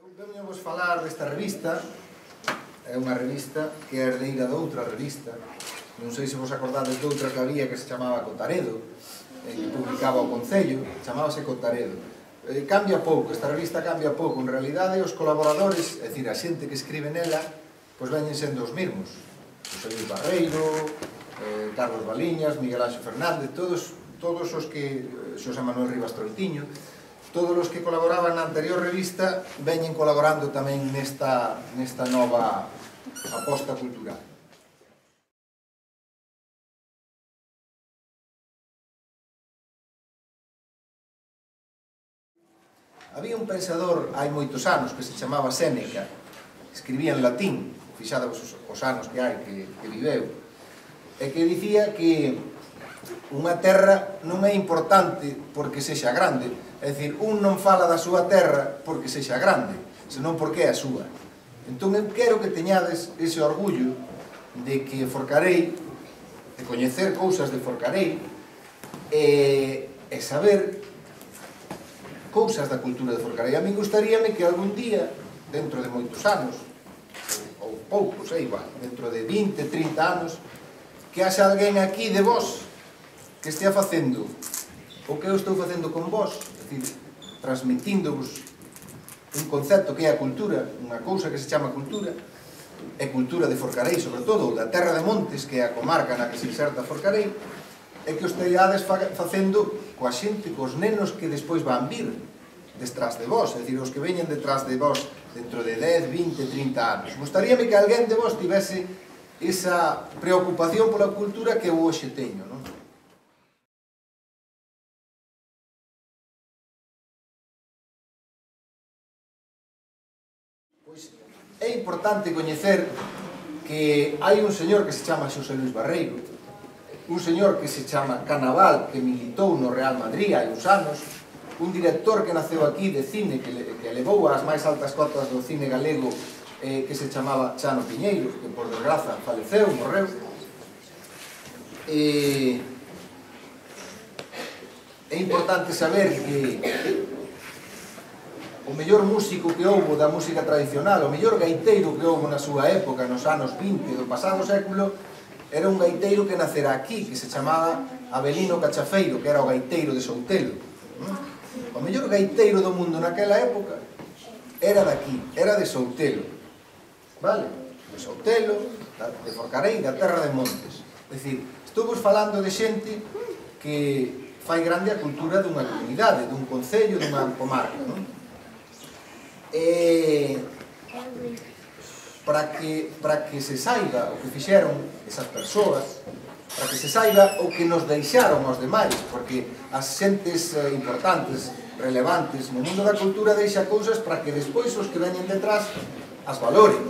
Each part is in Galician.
Venho vos falar desta revista. É unha revista que é herdeira de outra revista. Non sei se vos acordades de outra que había que se chamaba Cotaredo, que publicaba o Concello, chamábase Cotaredo. Cambia pouco, esta revista cambia pouco. En realidade, os colaboradores, é dicir, a xente que escribe nela, pois veñen sendo os mesmos. José Luis Barreiro, Carlos Baliñas, Miguel Ángel Fernández, todos os que... Xosé Manuel Rivas Troitiño, todos os que colaboraban na anterior revista veñen colaborando tamén nesta nova aposta cultural. Había un pensador hai moitos anos que se chamaba Séneca, escribía en latín, fixadavos os anos que hai que viveu, e que dicía que unha terra non é importante porque sexa grande. É dicir, un non fala da súa terra porque sexa grande, senón porque é a súa. Entón eu quero que teñades ese orgullo de que Forcarei, de coñecer cousas de Forcarei e saber cousas da cultura de Forcarei. A mí gustaríame que algún día, dentro de moitos anos, ou poucos, é igual, dentro de 20, 30 anos, que haxa alguén aquí de vos que estea facendo o que eu estou facendo con vos, é dicir, transmitindovos un concepto que é a cultura, unha cousa que se chama cultura, é cultura de Forcarei, sobre todo, da Terra de Montes, que é a comarca na que se inserta Forcarei, é que os teades facendo coa xente, cos nenos que despois van vir detrás de vos, é dicir, os que veñen detrás de vos dentro de 10, 20, 30 anos. Gustaríame que alguén de vos tivese esa preocupación pola cultura que eu hoxe teño, non? Pois é importante coñecer que hai un señor que se chama Xosé Luis Barreiro, un señor que se chama Canaval, que militou no Real Madrid hai uns anos, un director que naceu aquí de cine, que levou as máis altas cotas do cine galego, que se chamaba Chano Piñeiro, que por desgraza faleceu, morreu. É importante saber que o mellor músico que houbo da música tradicional, o mellor gaiteiro que houbo na súa época, nos anos 20 do pasado século, era un gaiteiro que nacera aquí, que se chamaba Avelino Cachafeiro, que era o gaiteiro de Soutelo. O mellor gaiteiro do mundo naquela época era daqui, era de Soutelo. Vale? De Soutelo, de Forcarei, da Terra de Montes. É dicir, estou vos falando de xente que fai grande a cultura dunha comunidade, dun concello, dunha comarca, non? Para que se saiba o que fixeron esas persoas, para que se saiba o que nos deixaron aos demais, porque as xentes importantes, relevantes no mundo da cultura deixa cousas para que despois os que veñen detrás as valoren,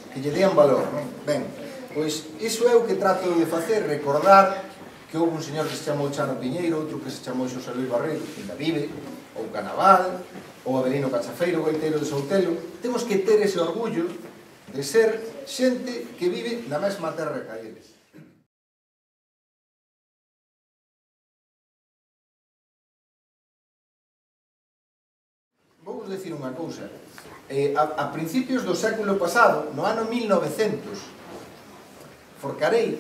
que lle dean valor, non? Ben, pois iso é o que trato de facer, recordar que houve un señor que se chamou Chano Piñeiro, outro que se chamou Xosé Luis Barreiro, que ainda vive, ou Canaval, ou Avelino Cachafeiro, gaiteiro de Soutelo. Temos que ter ese orgullo de ser xente que vive na mesma terra que eles. Vou vos dicir unha cousa. A principios do século pasado, no ano 1900, Forcarei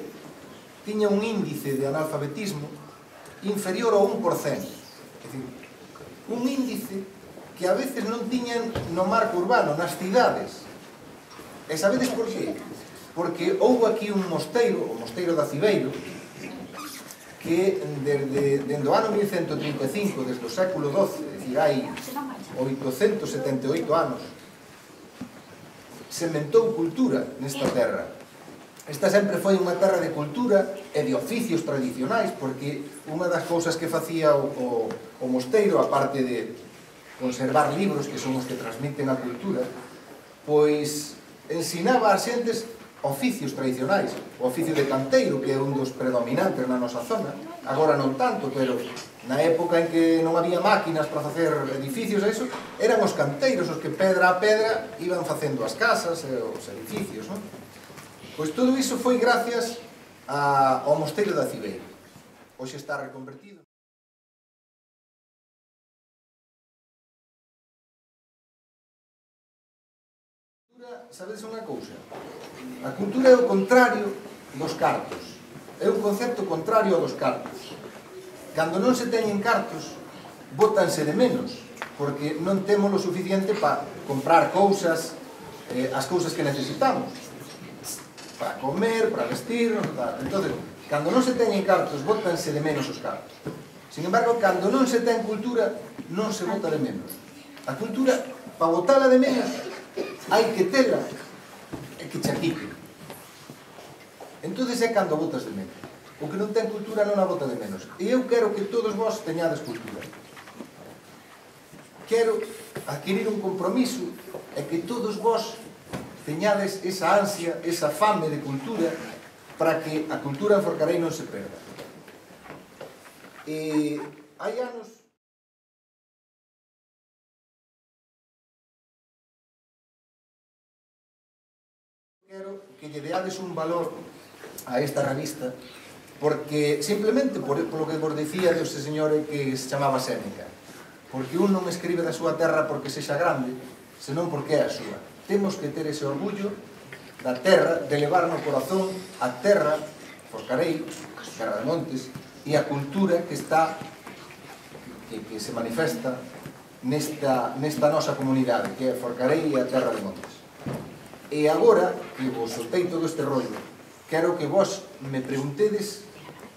tiña un índice de analfabetismo inferior ao 1%. É dicir, un índice que a veces non tiñan no marco urbano, nas cidades. E sabedes por qué? Porque houve aquí un mosteiro, o mosteiro da Cibeiro, que dende o ano 1135, desde o século XII, é dicir, hai 878 anos, sementou cultura nesta terra. Esta sempre foi unha terra de cultura e de oficios tradicionais, porque unha das cousas que facía o mosteiro, aparte de conservar libros, que son os que transmiten a cultura, pois ensinaba ás xentes oficios tradicionais. O oficio de canteiro, que é un dos predominantes na nosa zona, agora non tanto, pero na época en que non había máquinas para facer edificios e iso, eran os canteiros os que pedra a pedra iban facendo as casas e os edificios, non? Pois todo iso foi gracias ao mosteiro da Cibeiro. Hoxe está reconvertido. cultura, sabedes unha cousa? A cultura é o contrario dos cartos. É un concepto contrario aos cartos. Cando non se teñen cartos, bótanse de menos, porque non temos lo suficiente para comprar cousas, as cousas que necesitamos. Para comer, para vestirnos, tal. Entón, cando non se teñen cartos, bótanse de menos os cartos. Sin embargo, cando non se ten cultura, non se bota de menos. A cultura, para botala de menos, hai que tela e que che quite. Entón é cando botas de menos. O que non ten cultura non a bota de menos. E eu quero que todos vos teñades cultura. Quero adquirir un compromiso e que todos vos teñades esa ansia, esa fame de cultura para que a cultura en Forcarei non se perda. Hai anos quero que lle deades un valor a esta revista porque simplemente por lo que vos decía de ese señor que se chamaba Séneca, porque un non escribe da súa terra porque sexa grande, senón porque é a súa. Temos que ter ese orgullo da terra, de levar no corazón a terra, Forcarei, Terra de Montes, e a cultura que está, que se manifesta nesta nosa comunidade, que é Forcarei e a Terra de Montes. E agora, que vos soltei todo este rollo, quero que vos me preguntedes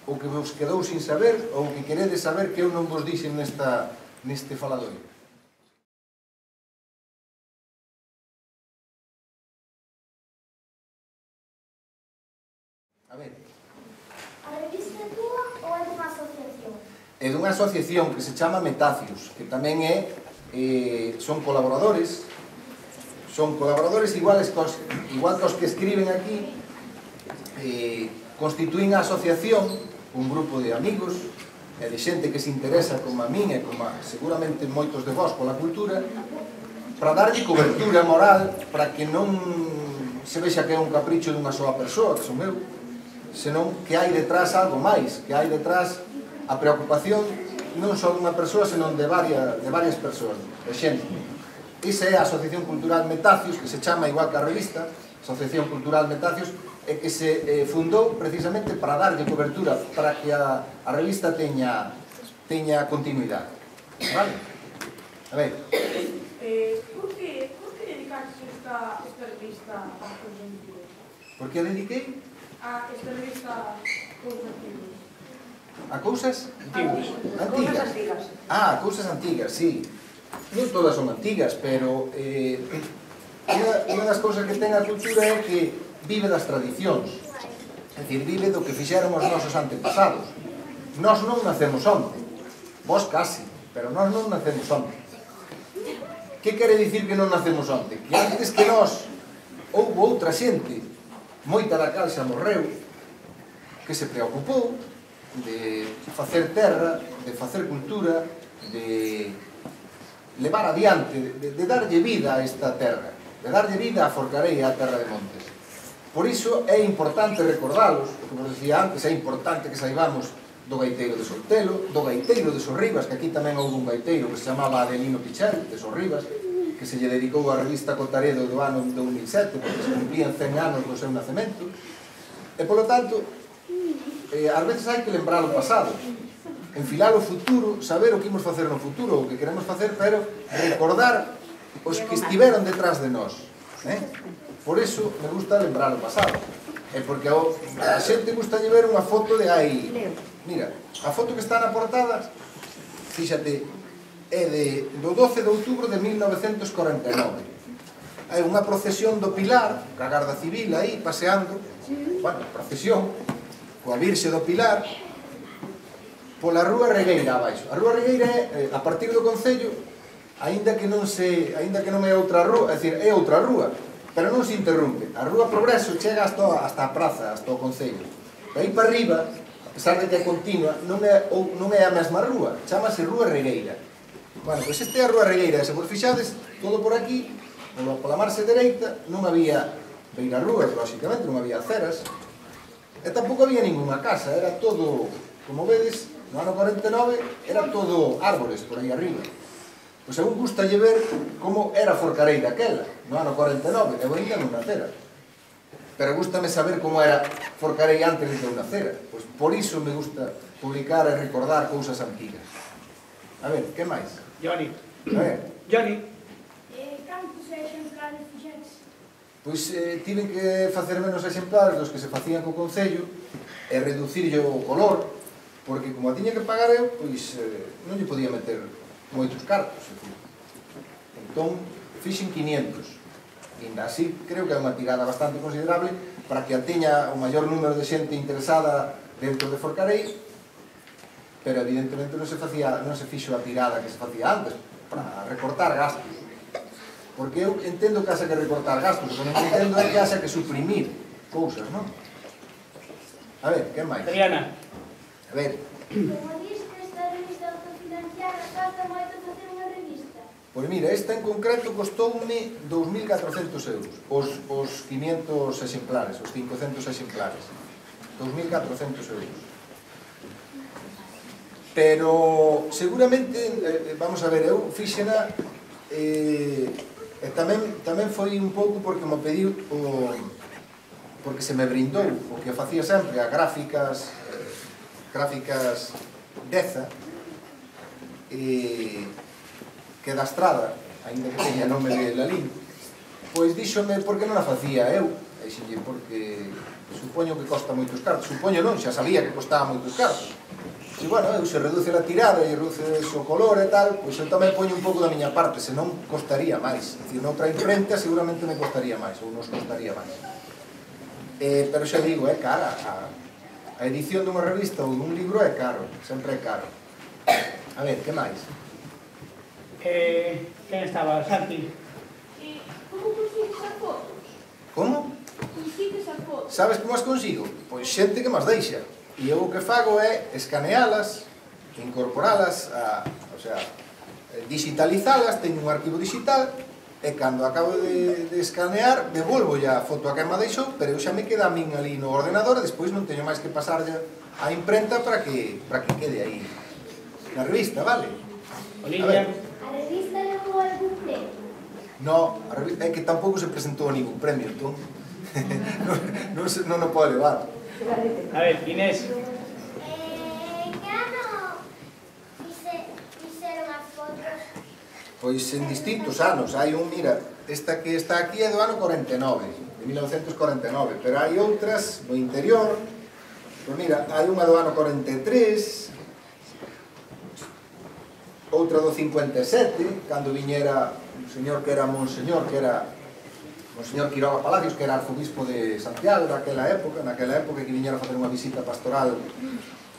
o que vos quedou sin saber ou o que queredes saber que eu non vos dixen neste faladoiro. A ver. A revista é túa ou é dunha asociación? É dunha asociación que se chama Metacios, que tamén son colaboradores igual que os que escriben aquí, constituín a asociación un grupo de amigos e de xente que se interesa como a min e como seguramente moitos de vós pola cultura, para darlle cobertura moral, para que non se vexa que é un capricho dunha soa persoa, que son eu, senón que hai detrás algo máis, que hai detrás a preocupación non só dunha persoa, senón de varias persoas, de xente. Esa é a Asociación Cultural Metacios, que se chama igual que a revista, Asociación Cultural Metacios, e que se fundou precisamente para darlle cobertura, para que a revista teña continuidade. Vale? A ver. Por que dedicaste esta revista a cousas antigas? Por que a dediquei? A esta revista a cousas antigas. A cousas? Antigas. Antigas. Ah, cousas antigas, sí. Non todas son antigas, pero unha das cousas que ten a cultura é que vive das tradicións. É dicir, vive do que fixeron os nosos antepasados. Nós non nacemos onte. Vos casi, pero nós non nacemos onte. Que quere dicir que non nacemos onte? Que antes que nós houve outra xente, moita da cal xa morreu, que se preocupou de facer terra, de facer cultura, de levar adiante, de darlle vida a esta terra, de darlle vida a Forcarei e a Terra de Montes. Por iso é importante recordalos, como decía antes, é importante que saibamos do gaiteiro de Soltelo, do gaiteiro de Sorribas, que aquí tamén houve un gaiteiro que se chamaba Adelino Pichel, de Sorribas, que se lle dedicou a revista Cotaredo do ano 2007, porque se cumplían 100 anos do seu nacemento. E, polo tanto, ás veces hai que lembrar o pasado, enfilar o futuro, saber o que imos facer no futuro, o que queremos facer, pero recordar os que estiveron detrás de nós. Por iso me gusta lembrar o pasado. É porque a xente gusta ver unha foto de hai... Mira, a foto que está na portada, fíxate, é do 12 de outubro de 1949. Hai unha procesión do Pilar, ca Garda Civil aí, paseando, bueno, procesión, coa Virxe do Pilar, pola Rúa Regueira abaixo. A Rúa Regueira é, a partir do Concello, aínda que non é outra rúa, é dicir, é outra rúa, pero non se interrompe. A Rúa Progreso chega hasta a praza, hasta o Concello. E aí para arriba, a pesar de que é continua, non é a mesma rúa, chamase Rúa Regueira. Bueno, pois esta é a Rúa Regueira, se vos fixades, todo por aquí, pola marxe dereita, non había beirarrúas, lóxicamente, non había aceras, e tampouco había ninguna casa, era todo, como vedes, no ano 49, era todo árbores por aí arriba. Pois a un gustalle ver como era Forcarei daquela, no ano 49, eu ainda non nacera. Pero gustame saber como era Forcarei antes de que eu nacera. Pois por iso me gusta publicar e recordar cousas antigas. A ver, que máis? Johnny. A ver, Johnny. Cantos exemplares fixetes? pois tiven que facer menos exemplares dos que se facían co Concello e reducirlle o color, porque como a tiña que pagar eu, pois non lle podía meter moitos cartos. Entón, fixen 500. E ainda así, creo que é unha tirada bastante considerable para que a teña o maior número de xente interesada dentro de Forcarei, pero evidentemente non se fixo a tirada que se facía antes, para recortar gastos. Porque eu entendo que haxa que recortar gastos, o que non entendo é que haxa que suprimir cousas, non? A ver, que máis? Adriana. A ver, Como dis que esta revista autofinanciada gasta moito facer unha revista? pois mira, esta en concreto costoume 2.400 euros, os 500 exemplares, os 500 exemplares. 2.400 euros. Pero, seguramente, vamos a ver, eu fixena, tamén foi un pouco porque me pediu, porque se me brindou, o que facía sempre, a gráficas Deza, que da Estrada, ainda que teña nome de Lalín, pois díxome por que non a facía eu, dixenlle, porque supoño que costa moitos cartos, supoño non, xa sabía que costaba moitos cartos. E, bueno, eu se reduce a tirada e reduce o color e tal, pois eu tamén poño un pouco da miña parte, senón costaría máis. É dicir, noutra imprenta seguramente me costaría máis, ou nos costaría máis. Pero xa digo, é cara. A edición dunha revista ou dun libro é caro, sempre é caro. A ver, que máis? Quen estaba? Santi. Como consigues as fotos? Como? Consigues as fotos? Sabes como as consigo? Pois xente que mas deixa. E eu o que fago é escanealas, incorporalas, o sea, digitalizalas, teño un arquivo digital, e cando acabo de escanear, devolvo a foto a que me deixou, pero xa me queda a min ali no ordenador, e despois non teño máis que pasarlle a imprenta para que quede aí na revista, vale? Olivia. A revista levou algún premio? No, a revista é que tampouco se presentou a ningún premio, entón non o pode levar. A ver, Inés. En que ano fixeron as fotos? Pois en distintos anos, hai un, mira, esta que está aquí é do ano 49, de 1949, pero hai outras no interior, pois mira, hai unha do ano 43, outra do 57, cando viñera un señor que era Monseñor Quiroga Palacios, que era arzobispo de Santiago naquela época que viñera a facer unha visita pastoral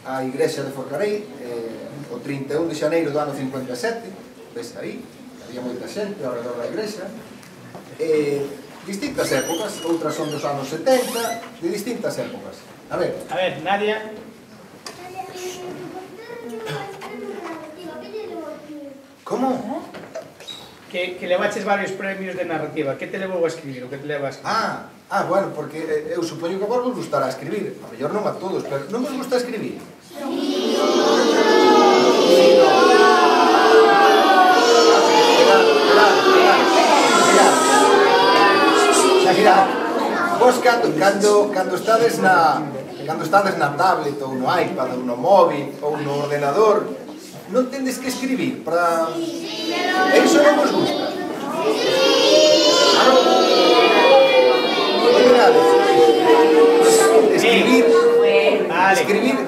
á igrexa de Forcarei, o 31 de xaneiro do ano 57, ves aí, había moita xente ao redor da igrexa, distintas épocas, outras son dos anos 70, de distintas épocas. A ver, Nadia. como? Que levaches varios premios de narrativa. Que te levou a escribir? O que te leva a escribir? Bueno, porque eu supoño que a vos gustará escribir, a mellor non a todos, pero non vos gusta escribir? Mirad, vos cando estades na tablet ou no iPad ou no móvil ou no ordenador, non tendes que escribir para... Eso non vos gusta?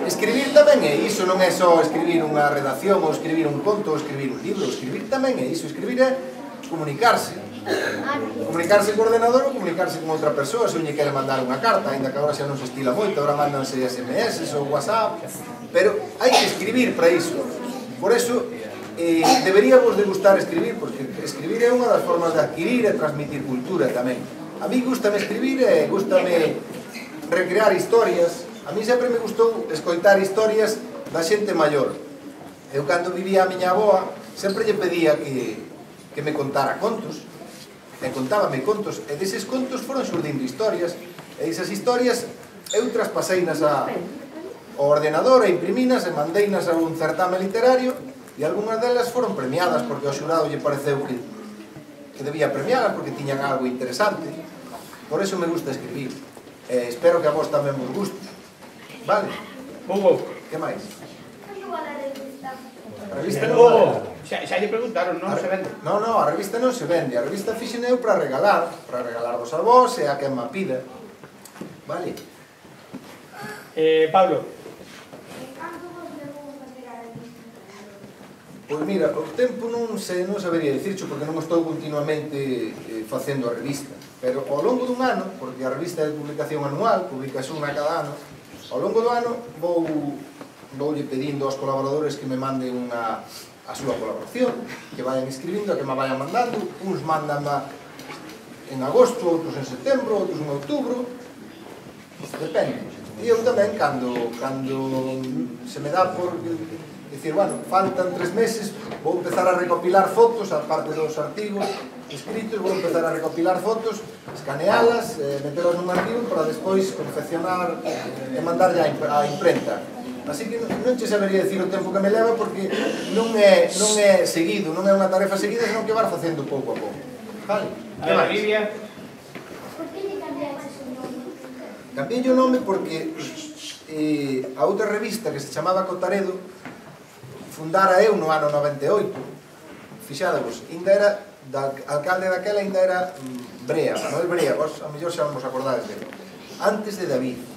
Escribir tamén é iso, non é só escribir unha redacción ou escribir un conto ou escribir un libro. Escribir tamén é iso, escribir é comunicarse. Comunicarse co ordenador ou comunicarse con outra persoa, se un lle quere mandar unha carta, ainda que agora xa non se estila moito, agora mandanse SMS ou WhatsApp, pero hai que escribir para iso. Por eso, deberíamos de gustar escribir, porque escribir é unha das formas de adquirir e transmitir cultura tamén. A mí gustame escribir e gustame recrear historias. A mí sempre me gustou escoitar historias da xente maior. Eu, cando vivía a miña avoa, sempre lle pedía que me contara contos, e contábame contos, e deses contos foron xurdindo historias, e esas historias eu traspaseinas ao ordenador e imprimínas e mandeinas a un certame literario, E algunhas delas foron premiadas porque ao xurado lle pareceu que debía premialas porque tiñan algo interesante. Por eso me gusta escribir. Espero que a vos tamén vos guste. Vale? Hugo. Que máis? Cando va a revista? A revista non vale. Xa lle preguntaron, non se vende. Non, a revista non se vende. A revista fixen eu para regalar vos a vos e a quen ma pida. Vale? Pablo. Cando vos levou a facer a revista? Pois mira, o tempo non sabería dicircho porque non estou continuamente facendo a revista. Pero ao longo dun ano, porque a revista é de publicación anual, publicase unha cada ano, ao longo do ano voulle pedindo aos colaboradores que me manden a súa colaboración, que vayan escribindo, que me vayan mandando. Uns mandan en agosto, outros en setembro, outros en outubro, depende. E eu tamén, cando se me dá por dicir, bueno, faltan 3 meses, vou empezar a recopilar fotos, a parte dos artigos escritos, vou empezar a recopilar fotos, escanealas, metelas nun arquivo para despois confeccionar e mandarlle á imprenta. Así que non che sabería dicir o tempo que me leva porque non é seguido, non é unha tarefa seguida, senón que vas facendo pouco a pouco. Vale? A ver, Olivia. Por que lle cambiaste o nome? Cambiei o nome porque a outra revista que se chamaba Cotaredo fundara eu no ano 98. Fixadevos, ainda era alcalde daquela, ainda era Brea, Manuel Brea, vos a mellor xa non vos acordades dele. Antes de David.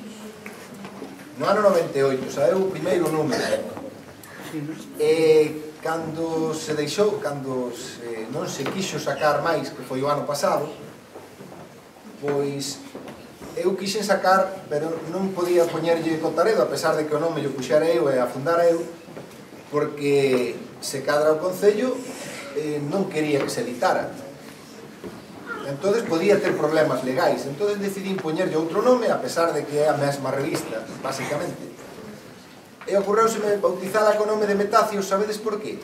No ano 98, saeu o primeiro número. E cando se deixou, non se quixo sacar máis, que foi o ano pasado, pois eu quixen sacar, pero non podía poñerlle Cotaredo, a pesar de que o nome yo puxera eu e a fundara eu, porque se cadra o Concello non quería que se editara. Entonces podía ter problemas legais. Entonces decidí poñerlle outro nome, a pesar de que é a mesma revista, basicamente. E ocorreuseme bautizala con nome de Metacios, sabedes por qué?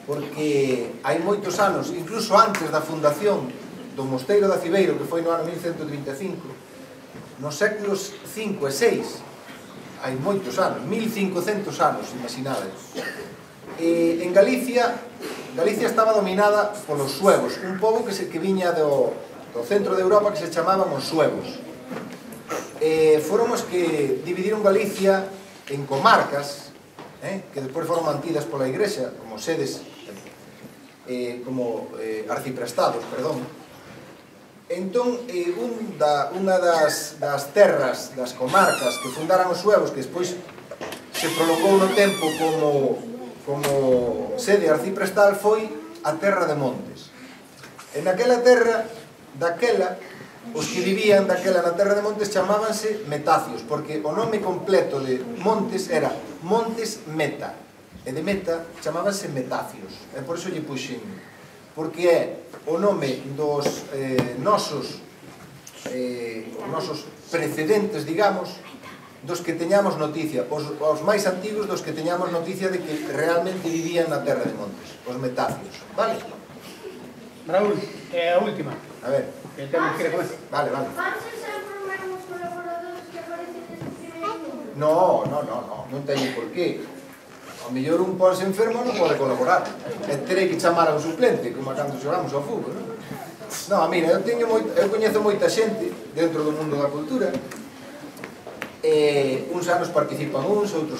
Porque hai moitos anos, incluso antes da fundación do Mosteiro da Cibeiro, que foi no ano 1135, nos séculos 5 e 6, hai moitos anos, 1500 anos, imaginades. En Galicia estaba dominada polos suevos, un pobo que viña do centro de Europa que se chamaban os suevos. Foron os que dividiron Galicia en comarcas, que despois foron mantidas pola Igrexa como sedes, como arciprestados, perdón. Entón, unha das terras, das comarcas que fundaran os suevos, que despois se prolongou no tempo como sede arciprestal, foi a terra de Montes. E naquela terra, os que vivían na terra de Montes chamábanse Metacios, porque o nome completo de Montes era Montes Meta, e de Meta chamábanse Metacios, e por iso lle puxen, porque é o nome dos nosos precedentes, digamos, dos que teñamos noticia, os máis antigos dos que teñamos noticia de que realmente vivían na terra de Montes, os Metacios, vale? Raúl, a última. A ver. Que temos que ir a comer. Vale. Vanse sempre os mesmos colaboradores que aparecen neste primeiro número? Non teño por qué. Ao mellor un ponse enfermo non pode colaborar. E terei que chamar a un suplente, como cando xogamos ao fútbol, non? Non, mira, eu coñezo moita xente dentro do mundo da cultura. Uns anos participan uns, outro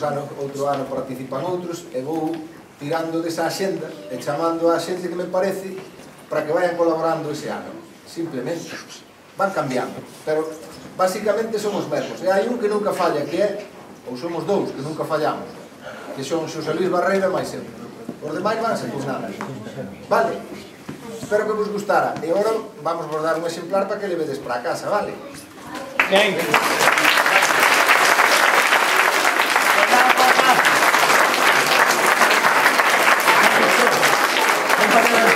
ano participan outros, e vou tirando desa axenda e chamando a xente que me parece para que vayan colaborando ese ano. Simplemente van cambiando, pero basicamente son os mesmos. E hai un que nunca falla, que é, ou somos dous que nunca fallamos, que son Xosé Luis Barreira máis eu. Os demais vanse por nada. Vale? Espero que vos gustara. E agora vamos vos dar un exemplar para que levedes para casa, vale? Ben. Vamos